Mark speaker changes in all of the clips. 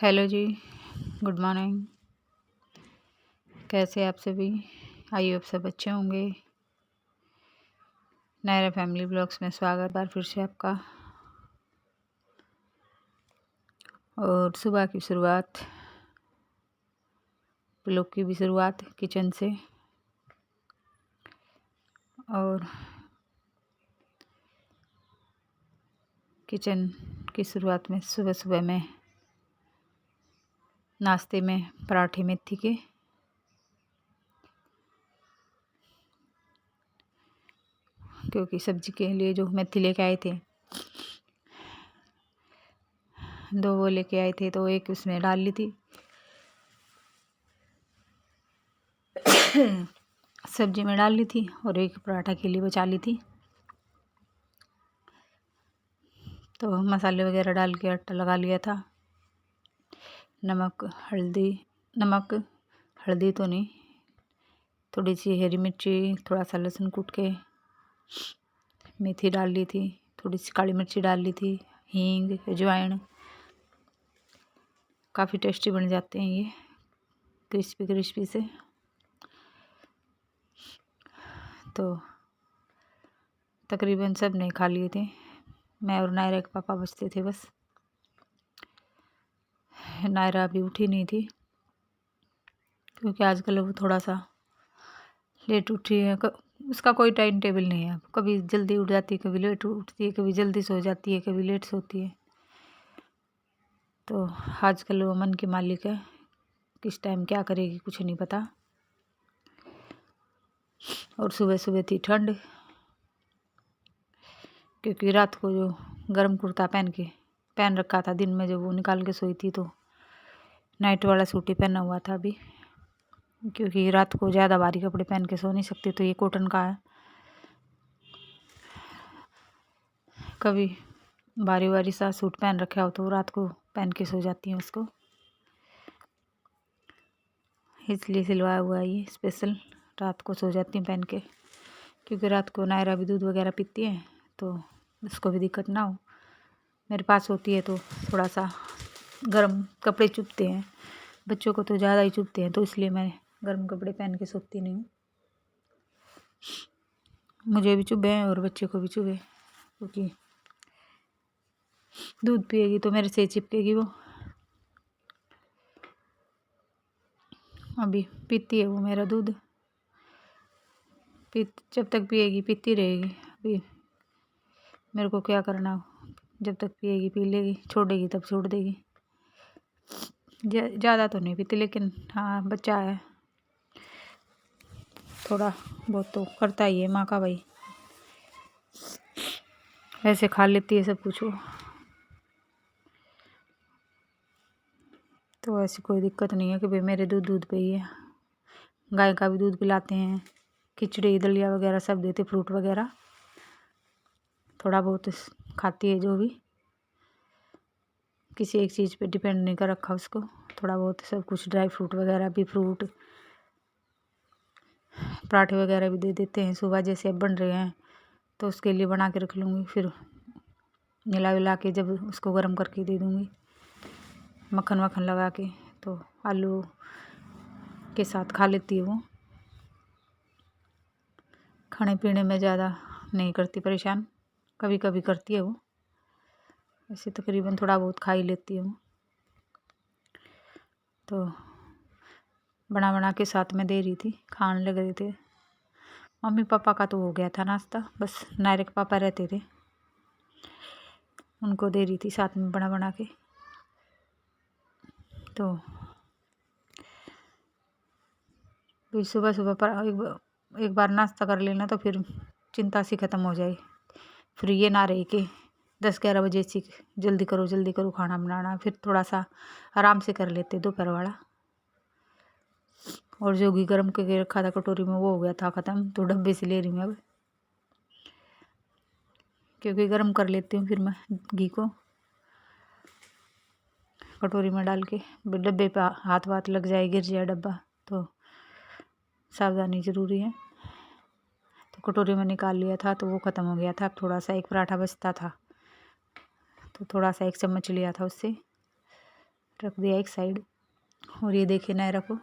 Speaker 1: Hello जी। Good morning. कैसे आप सभी? आई होप सब अच्छे होंगे। नायरा फैमिली ब्लॉग्स में स्वागत बार फिर से आपका। और सुबह की शुरुआत, ब्लॉग की भी शुरुआत किचन से। और किचन की शुरुआत में सुबह सुबह में नाश्ते में पराठे मेथी के, क्योंकि सब्जी के लिए जो मेथी लेके आए थे, 2 वो लेके आए थे, तो एक उसमें डाल ली थी सब्जी में डाल ली थी और एक पराठा के लिए बचा ली थी। तो मसाले वगैरह डाल के आटा लगा लिया था। नमक हल्दी तो नहीं, थोड़ी सी हरी मिर्ची, थोड़ा सा लहसुन कूट के, मेथी डाल ली थी, थोड़ी सी काली मिर्ची डाल ली थी, हींग, अजवाइन। काफ़ी टेस्टी बन जाते हैं ये, क्रिस्पी क्रिस्पी से। तो तकरीबन सब ने खा लिए थे, मैं और नायरा के पापा बचते थे बस। नायरा अभी उठी नहीं थी, क्योंकि आजकल वो थोड़ा सा लेट उठी है। उसका कोई टाइम टेबल नहीं है, कभी जल्दी उठ जाती है, कभी लेट उठती है, कभी जल्दी सो जाती है, कभी लेट सोती है। तो आजकल वो मन की मालिक है, किस टाइम क्या करेगी कुछ नहीं पता। और सुबह सुबह थी ठंड, क्योंकि रात को जो गर्म कुर्ता पहन रखा था, दिन में जब वो निकाल के सोई थी तो नाइट वाला सूट ही पहना हुआ था अभी, क्योंकि रात को ज़्यादा भारी कपड़े पहन के सो नहीं सकती। तो ये कॉटन का है, कभी भारी भारी सा सूट पहन रखा हो तो रात को पहन के सो जाती हूँ उसको, इसलिए सिलवाया हुआ है ये स्पेशल। रात को सो जाती हूँ पहन के, क्योंकि रात को नायरा भी दूध वगैरह पीती है, तो उसको भी दिक्कत ना हो। मेरे पास होती है तो थोड़ा सा गर्म कपड़े चुभते हैं, बच्चों को तो ज़्यादा ही चुभते हैं, तो इसलिए मैं गर्म कपड़े पहन के सोती नहीं हूँ। मुझे भी चुभे और बच्चे को भी चुभे, क्योंकि दूध पिएगी तो मेरे से चिपकेगी वो। अभी पीती है वो मेरा दूध, जब तक पिएगी पीती रहेगी। अभी मेरे को क्या करना, जब तक पिएगी पी लेगी, छोड़ेगी तब छोड़ देगी। ज़्यादा तो नहीं पीती, लेकिन हाँ बच्चा है, थोड़ा बहुत तो करता ही है माँ का भाई। ऐसे खा लेती है सब कुछ वो, तो ऐसी कोई दिक्कत नहीं है कि भाई मेरे दूध पे ही है। गाय का भी दूध पिलाते हैं, खिचड़ी दलिया वगैरह सब देते, फ्रूट वगैरह थोड़ा बहुत खाती है। जो भी किसी एक चीज़ पे डिपेंड नहीं कर रखा उसको, थोड़ा बहुत सब कुछ, ड्राई फ्रूट वगैरह भी, फ्रूट पराठे वगैरह भी दे देते हैं। सुबह जैसे अब बन रहे हैं तो उसके लिए बना के रख लूँगी, फिर मिला विला के जब उसको गर्म करके दे दूँगी मक्खन वक्खन लगा के, तो आलू के साथ खा लेती है वो। खाने पीने में ज़्यादा नहीं करती परेशान, कभी कभी करती है वो, ऐसे तकरीबन थोड़ा बहुत खा ही लेती है वो। तो बना बना के साथ में दे रही थी, खाने लग रहे थे। मम्मी पापा का तो हो गया था नाश्ता, बस नायरे के पापा रहते थे, उनको दे रही थी साथ में बना बना के। तो फिर सुबह सुबह पर एक बार नाश्ता कर लेना तो फिर चिंता सी ख़त्म हो जाए। फिर ये ना रहे कि 10-11 बजे से जल्दी करो खाना बनाना, फिर थोड़ा सा आराम से कर लेते दोपहर वाला। और जो घी गर्म करके रखा था कटोरी में वो हो गया था ख़त्म, तो डब्बे से ले रही हूँ अब, क्योंकि गर्म कर लेती हूँ फिर मैं घी को कटोरी में डाल के। डब्बे पे हाथ वाथ लग जाए, गिर जाए डब्बा, तो सावधानी ज़रूरी है। तो कटोरी में निकाल लिया था तो वो ख़त्म हो गया था। अब थोड़ा सा एक पराठा बचता था, तो थोड़ा सा 1 चम्मच लिया था उससे, रख दिया एक साइड। और ये देखिए नायरा को,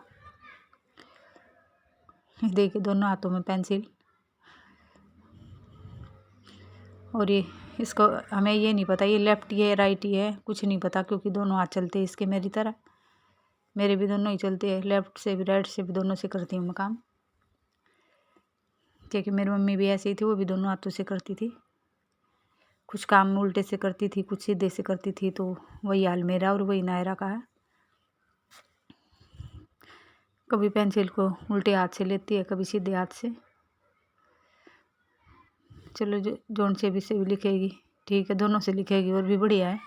Speaker 1: देखिए दोनों हाथों में पेंसिल। और ये इसको हमें ये नहीं पता ये लेफ्ट है राइट ही है, कुछ नहीं पता, क्योंकि दोनों हाथ चलते हैं इसके मेरी तरह। मेरे भी दोनों ही चलते हैं, लेफ्ट से भी राइट से भी, दोनों से करती हूँ मैं काम। क्योंकि मेरी मम्मी भी ऐसी थी, वो भी दोनों हाथों से करती थी। कुछ काम उल्टे से करती थी, कुछ सीधे से करती थी, तो वही हाल मेरा और वही नायरा का है। कभी पेंसिल को उल्टे हाथ से लेती है, कभी सीधे हाथ से। चलो जो जोन से भी लिखेगी ठीक है, दोनों से लिखेगी और भी बढ़िया है।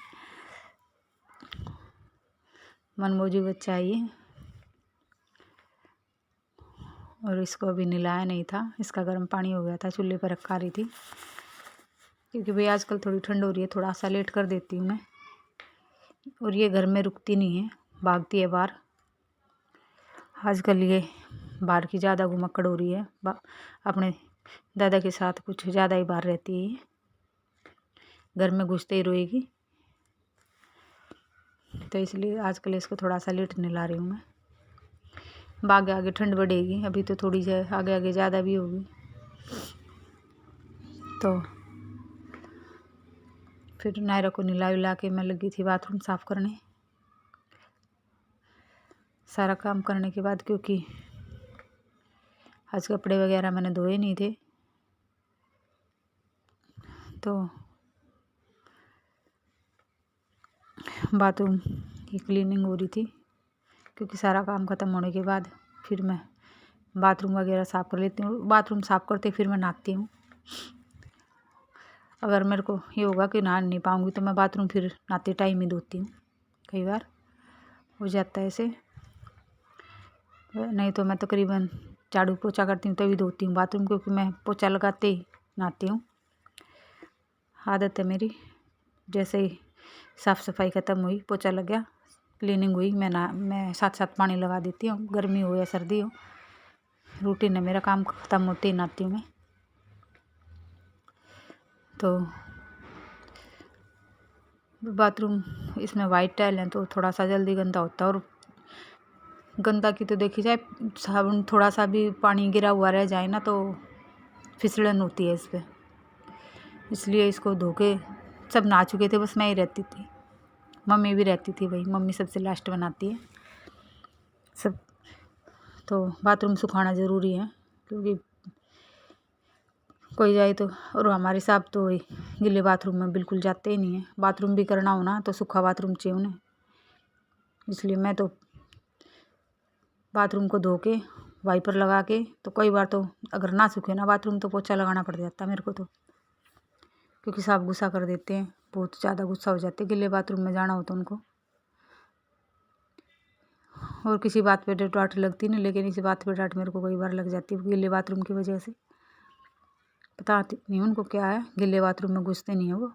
Speaker 1: मनमोजी बच्चा है ये। और इसको अभी नहलाया नहीं था, इसका गर्म पानी हो गया था, चूल्हे पर रखा रही थी। क्योंकि भाई आजकल थोड़ी ठंड हो रही है, थोड़ा सा लेट कर देती हूँ मैं। और ये घर में रुकती नहीं है, भागती है बाहर। आजकल ये बाहर की ज़्यादा घुमक्कड़ हो रही है, अपने दादा के साथ कुछ ज़्यादा ही बाहर रहती है। घर में घुसते ही रोएगी, तो इसलिए आजकल इसको थोड़ा सा लेट नहला रही हूँ मैं। आगे आगे ठंड बढ़ेगी, अभी तो थोड़ी आगे आगे ज़्यादा भी होगी। तो फिर नायरा को नहला के मैं लगी थी बाथरूम साफ़ करने। सारा काम करने के बाद, क्योंकि आज कपड़े वगैरह मैंने धोए नहीं थे, तो बाथरूम की क्लीनिंग हो रही थी। क्योंकि सारा काम ख़त्म होने के बाद फिर मैं बाथरूम वगैरह साफ़ कर लेती हूँ। बाथरूम साफ़ करते फिर मैं नहाती हूँ। अगर मेरे को ये होगा कि नहा नहीं पाऊँगी तो मैं बाथरूम फिर नहाते टाइम ही धोती हूँ। कई बार हो जाता है ऐसे, नहीं तो मैं तकरीबन झाड़ू पोछा करती हूँ तभी धोती हूँ बाथरूम, क्योंकि मैं पोछा लगाते ही नहाती हूँ। आदत है मेरी। जैसे ही साफ़ सफाई ख़त्म हुई, पोछा लग गया, क्लीनिंग हुई, मैं साथ साथ पानी लगा देती हूँ, गर्मी हो या सर्दी हो। रूटीन है मेरा, काम ख़त्म होते ही नहाती हूँ मैं। तो बाथरूम इसमें वाइट टाइल है तो थोड़ा सा जल्दी गंदा होता है। और गंदा की तो देखी जाए, साबुन थोड़ा सा भी पानी गिरा हुआ रह जाए ना तो फिसलन होती है इस पर। इसलिए इसको धो के सब नहा चुके थे, बस मैं ही रहती थी। मम्मी भी रहती थी, भाई मम्मी सबसे लास्ट बनाती है सब। तो बाथरूम सुखाना ज़रूरी है, क्योंकि कोई जाए तो। और हमारे साहब तो गीले बाथरूम में बिल्कुल जाते ही नहीं है। बाथरूम भी करना हो ना तो सूखा बाथरूम चाहिए उन्हें। इसलिए मैं तो बाथरूम को धो के वाइपर लगा के, तो कई बार तो अगर ना सूखे ना बाथरूम तो पोछा लगाना पड़ जाता मेरे को तो। क्योंकि साहब गुस्सा कर देते हैं, बहुत ज़्यादा गुस्सा हो जाते हैं गीले बाथरूम में जाना हो तो उनको। और किसी बात पे डांट लगती नहीं, लेकिन इसी बात पे डांट मेरे को कई बार लग जाती है गीले बाथरूम की वजह से। पता नहीं उनको क्या है, गीले बाथरूम में घुसते नहीं है वो।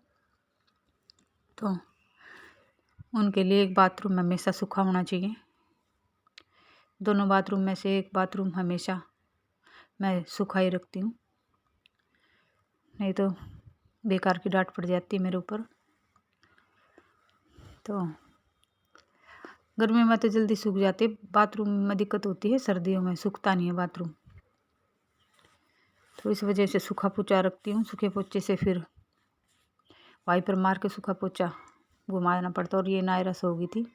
Speaker 1: तो उनके लिए एक बाथरूम हमेशा सूखा होना चाहिए। दोनों बाथरूम में से एक बाथरूम हमेशा मैं सूखा ही रखती हूँ, नहीं तो बेकार की डांट पड़ जाती है मेरे ऊपर। तो गर्मी में तो जल्दी सूख जाते, बाथरूम में दिक्कत होती है, सर्दियों में सूखता नहीं है बाथरूम। तो इस वजह से सूखा पोछा रखती हूँ। सूखे पोछे से फिर वाइपर मार के सूखा पोछा घुमाना पड़ता। और ये नायरा सो गई थी,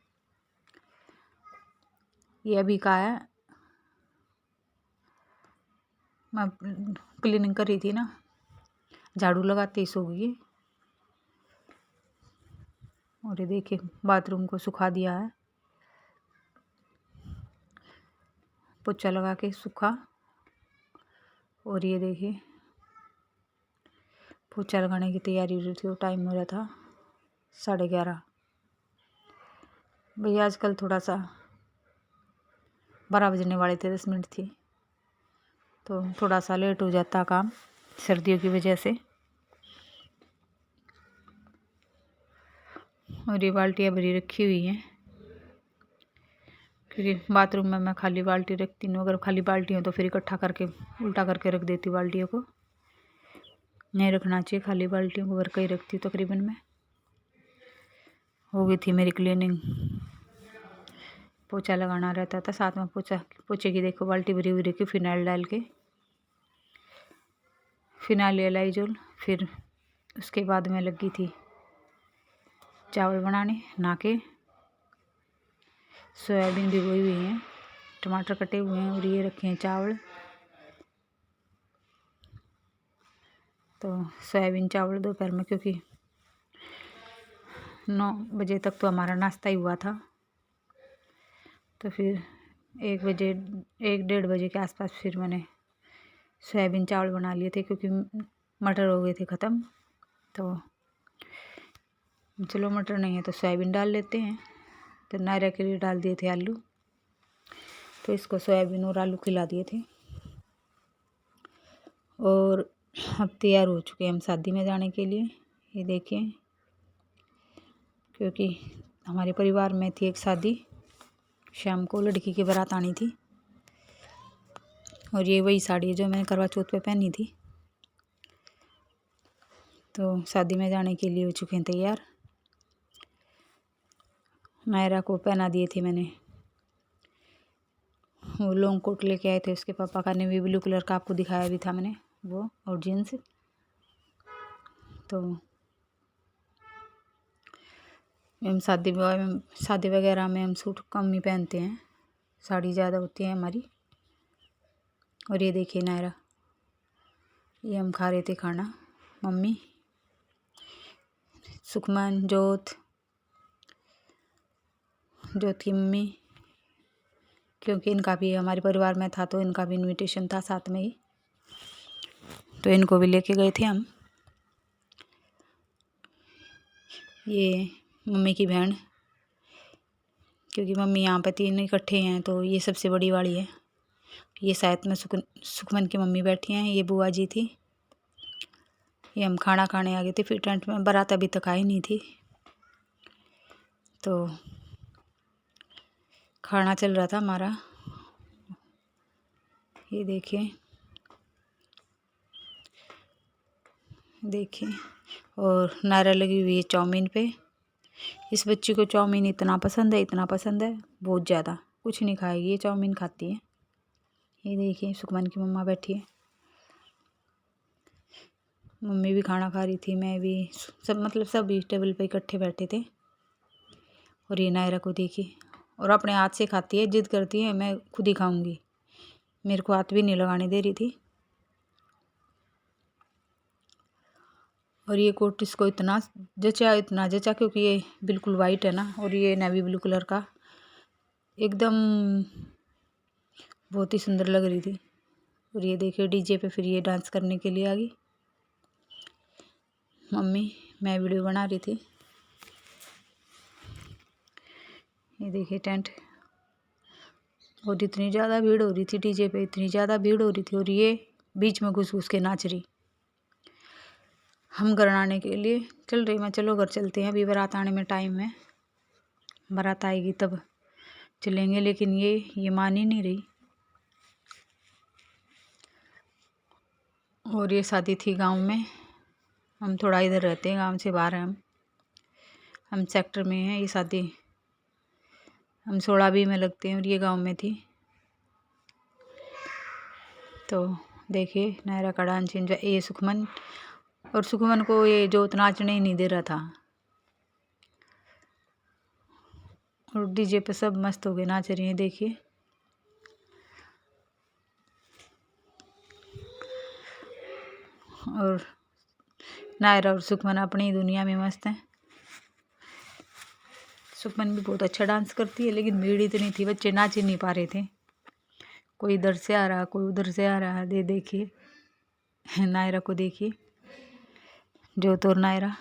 Speaker 1: ये अभी का है। मैं क्लीनिंग कर रही थी ना, झाड़ू लगाते ही सो गई। और ये देखिए बाथरूम को सुखा दिया है, पोछा लगा के सूखा। और ये देखिए पोछा लगाने की तैयारी हो रही थी और टाइम हो रहा था 11:30। भैया आजकल थोड़ा सा 12 बजने वाले थे, 10 मिनट थी, तो थोड़ा सा लेट हो जाता काम सर्दियों की वजह से। और ये बाल्टियाँ भरी रखी हुई हैं, क्योंकि बाथरूम में मैं खाली बाल्टी रखती हूँ। अगर खाली बाल्टी हो तो फिर इकट्ठा करके उल्टा करके रख देती हूँ बाल्टियों को। नहीं रखना चाहिए खाली बाल्टियों को, भर के ही रखती हूँ। तकरीबन मैं हो गई थी मेरी क्लीनिंग पोछा लगाना रहता था। साथ में पोछे की देखो बाल्टी भरी हुई रखी फिनाइल डाल के, फिनाइल या लाइजोल। फिर उसके बाद में लगी थी चावल बनाने। नहा के सोयाबीन भिगोई हुई है, टमाटर कटे हुए हैं और ये रखे हैं चावल। तो सोयाबीन चावल दोपहर में, क्योंकि 9 बजे तक तो हमारा नाश्ता ही हुआ था। तो फिर 1 डेढ़ बजे के आसपास फिर मैंने सोयाबीन चावल बना लिए थे, क्योंकि मटर हो गए थे ख़त्म। तो चलो मटर नहीं है तो सोयाबीन डाल लेते हैं। तो नायरा के लिए डाल दिए थे आलू, तो इसको सोयाबीन और आलू खिला दिए थे। और अब तैयार हो चुके हैं हम शादी में जाने के लिए। ये देखिए, क्योंकि हमारे परिवार में थी एक शादी, शाम को लड़की की बारात आनी थी। और ये वही साड़ी है जो मैंने करवा चौथ पे पहनी थी। तो शादी में जाने के लिए हो चुके हैं तैयार। नायरा को पहना दिए थे मैंने, वो लॉन्ग कोट लेके आए थे उसके पापा का, नेवी ब्लू कलर का, आपको दिखाया भी था मैंने वो, और जीन्स। तो हम शादी वगैरह में हम सूट कम ही पहनते हैं, साड़ी ज़्यादा होती है हमारी। और ये देखिए नायरा, ये हम खा रहे थे खाना, मम्मी, सुखमन, जोत की मम्मी, क्योंकि इनका भी हमारे परिवार में था तो इनका भी इनविटेशन था साथ में ही, तो इनको भी लेके गए थे हम। ये मम्मी की बहन, क्योंकि मम्मी यहाँ पे 3 इकट्ठे हैं, तो ये सबसे बड़ी वाली है। ये साथ में सुखमन की मम्मी बैठी हैं, ये बुआ जी थी। ये हम खाना खाने आ गए थे। फिर टेंट में बारात अभी तक आई नहीं थी, तो खाना चल रहा था हमारा। ये देखिए, और नारा लगी हुई है चाउमीन पे। इस बच्ची को चाउमीन इतना पसंद है, इतना पसंद है, बहुत ज़्यादा। कुछ नहीं खाएगी, ये चाउमीन खाती है। ये देखिए सुखमन की मम्मा बैठी है, मम्मी भी खाना खा रही थी, मैं भी, सब टेबल पे इकट्ठे बैठे थे। और ये नायरा को देखिए, और अपने हाथ से खाती है, जिद करती है मैं खुद ही खाऊंगी, मेरे को हाथ भी नहीं लगाने दे रही थी। और ये कोट इसको इतना जचा, क्योंकि ये बिल्कुल वाइट है ना, और ये नेवी ब्लू कलर का, एकदम बहुत ही सुंदर लग रही थी। और ये देखिए डीजे पे फिर ये डांस करने के लिए आ गई मम्मी। मैं वीडियो बना रही थी। ये देखिए टेंट, और इतनी ज़्यादा भीड़ हो रही थी डीजे पे, इतनी ज़्यादा भीड़ हो रही थी। और ये बीच में घुस के नाच रही। हम घर आने के लिए चल रही, मैं चलो घर चलते हैं, अभी बारात आने में टाइम है, बारात आएगी तब चलेंगे। लेकिन ये मान ही नहीं रही। और ये शादी थी गांव में, हम थोड़ा इधर रहते हैं, गांव से बाहर हैं हम सेक्टर में हैं। ये शादी हम 16B में लगते हैं, और ये गांव में थी। तो देखिए नायरा का डांस एंजॉय, ये सुखमन, और सुखमन को ये जोत नाचने ही नहीं दे रहा था। और डीजे पे सब मस्त हो गए, नाच रही हैं, देखिए। और नायरा और सुखमन अपनी ही दुनिया में मस्त हैं। सुखमन भी बहुत अच्छा डांस करती है, लेकिन भीड़ इतनी थी, बच्चे नाच ही नहीं पा रहे थे। कोई इधर से आ रहा, कोई उधर से आ रहा। देखिए नायरा को देखिए, जोत और नायरा।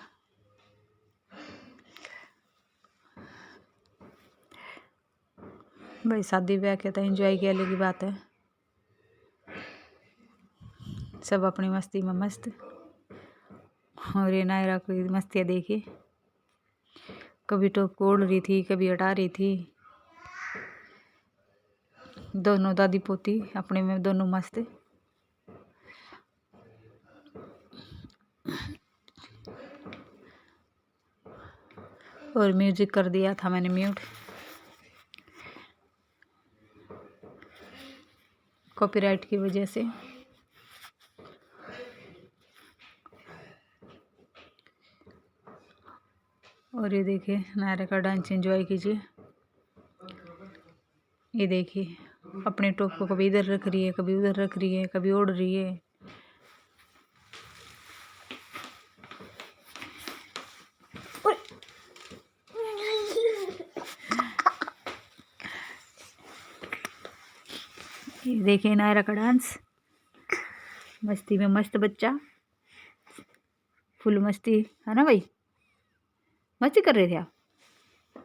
Speaker 1: भाई शादी ब्याह के तो एंजॉय की अलग ही बात है, सब अपनी मस्ती में मस्त। और ये नायरा की मस्तियाँ देखिए, कभी टॉप को ओढ़ रही थी, कभी हटा रही थी। दोनों दादी पोती अपने में दोनों मस्त। और म्यूजिक कर दिया था मैंने म्यूट। कॉपीराइट की वजह से। और ये देखिए नायरा का डांस एंजॉय कीजिए। ये देखिए अपने टॉप को कभी इधर रख रही है, कभी उधर रख रही है, कभी ओढ़ रही है। ये देखिए नायरा का डांस, मस्ती में मस्त बच्चा, फुल मस्ती है ना भाई। मस्ती कर रहे थे आप,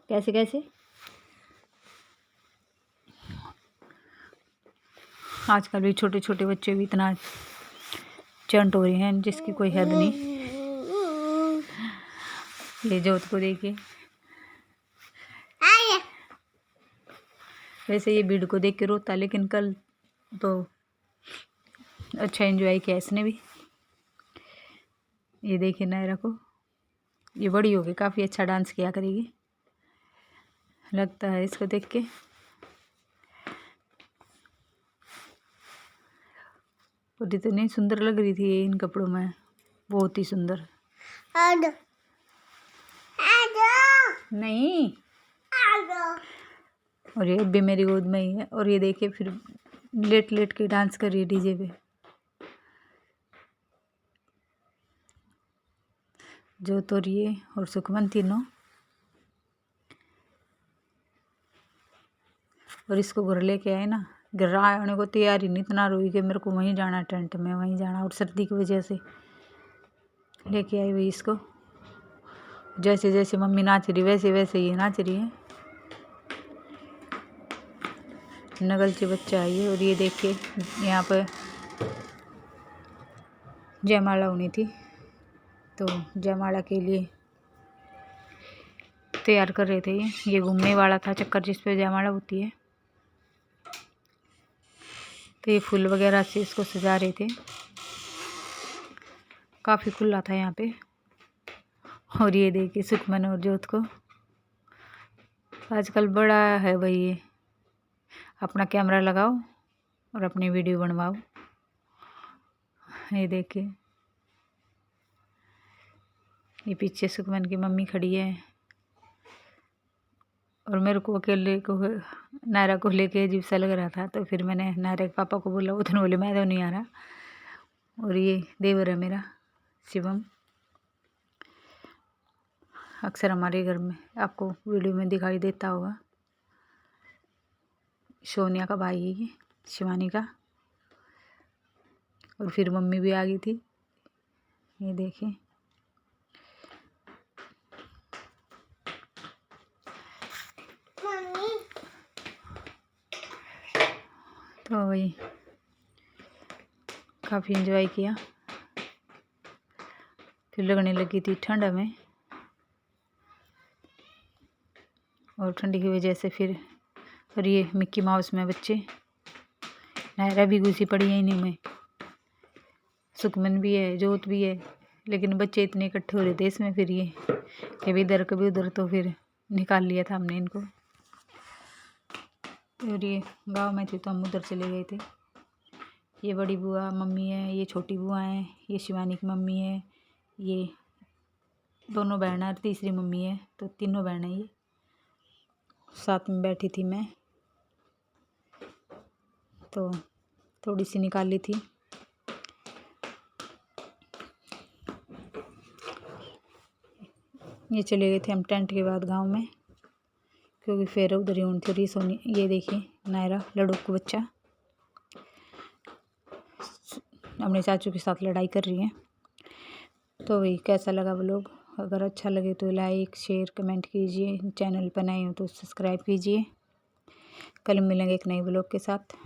Speaker 1: कैसे कैसे। आजकल भी छोटे छोटे बच्चे भी इतना चंट हो रहे हैं जिसकी कोई हद नहीं। ये जोत को देखिए, वैसे ये भीड़ को देख के रोता, लेकिन कल तो अच्छा एंजॉय किया इसने भी। ये देखिए नायरा को, ये बड़ी होगी काफ़ी अच्छा डांस किया करेगी लगता है इसको देख के। और इतनी सुंदर लग रही थी इन कपड़ों में, बहुत ही सुंदर। नहीं, और ये भी मेरी गोद में ही है। और ये देखिए फिर लेट लेट के डांस कर रही है डीजे पे। जो तो ये और सुखमन तीनों। और इसको घर लेके आए ना, घर आने को तैयार ही नहीं, इतना रोई कि मेरे को वहीं जाना, टेंट में वहीं जाना। और सर्दी की वजह से लेके आई हुई इसको। जैसे जैसे मम्मी नाच रही वैसे वैसे ये नाच रही है। नगलची बच्चा है ये। और ये देखिए यहाँ पर जयमाला होनी थी, तो जयमाला के लिए तैयार कर रहे थे। ये घूमने वाला था चक्कर जिस पे जयमाला होती है, तो ये फूल वगैरह से इसको सजा रहे थे। काफ़ी खुला था यहाँ पे। और ये देखिए सुखमन और जोत को, आजकल बड़ा है भाई ये, अपना कैमरा लगाओ और अपनी वीडियो बनवाओ। ये देखिए ये पीछे सुखमन की मम्मी खड़ी है। और मेरे को अकेले को नायरा को लेके अजीब सा लग रहा था, तो फिर मैंने नायरा के पापा को बोला, उतने बोले मैं तो नहीं आ रहा। और ये देवर है मेरा शिवम, अक्सर हमारे घर में आपको वीडियो में दिखाई देता होगा। सोनिया का भाई है ये, शिवानी का। और फिर मम्मी भी आ गई थी, ये देखें। तो वही काफ़ी एंजॉय किया। फिर लगने लगी थी ठंड में, और ठंडी की वजह से फिर। और ये मिक्की माउस में बच्चे, नायरा भी घुसी पड़ी है इन्हीं में, सुखमन भी है, जोत भी है, लेकिन बच्चे इतने इकट्ठे हो रहे थे इसमें, फिर ये कभी इधर कभी उधर, तो फिर निकाल लिया था हमने इनको। और ये गांव में थे तो हम उधर चले गए थे। ये बड़ी बुआ मम्मी है, ये छोटी बुआ है, ये शिवानी की मम्मी है, ये दोनों बहन और तीसरी मम्मी है, तो तीनों बहन है। ये साथ में बैठी थी मैं, तो थोड़ी सी निकाल ली थी। ये चले गए थे हम टेंट के बाद गांव में, क्योंकि फिर उधर ही होनी थी। और ये सोनी, ये देखिए नायरा लड़ू को बच्चा अपने चाचू के साथ लड़ाई कर रही है। तो वही कैसा लगा व्लॉग, अगर अच्छा लगे तो लाइक शेयर कमेंट कीजिए, चैनल पर नए हो तो सब्सक्राइब कीजिए। कल मिलेंगे एक नए व्लॉग के साथ।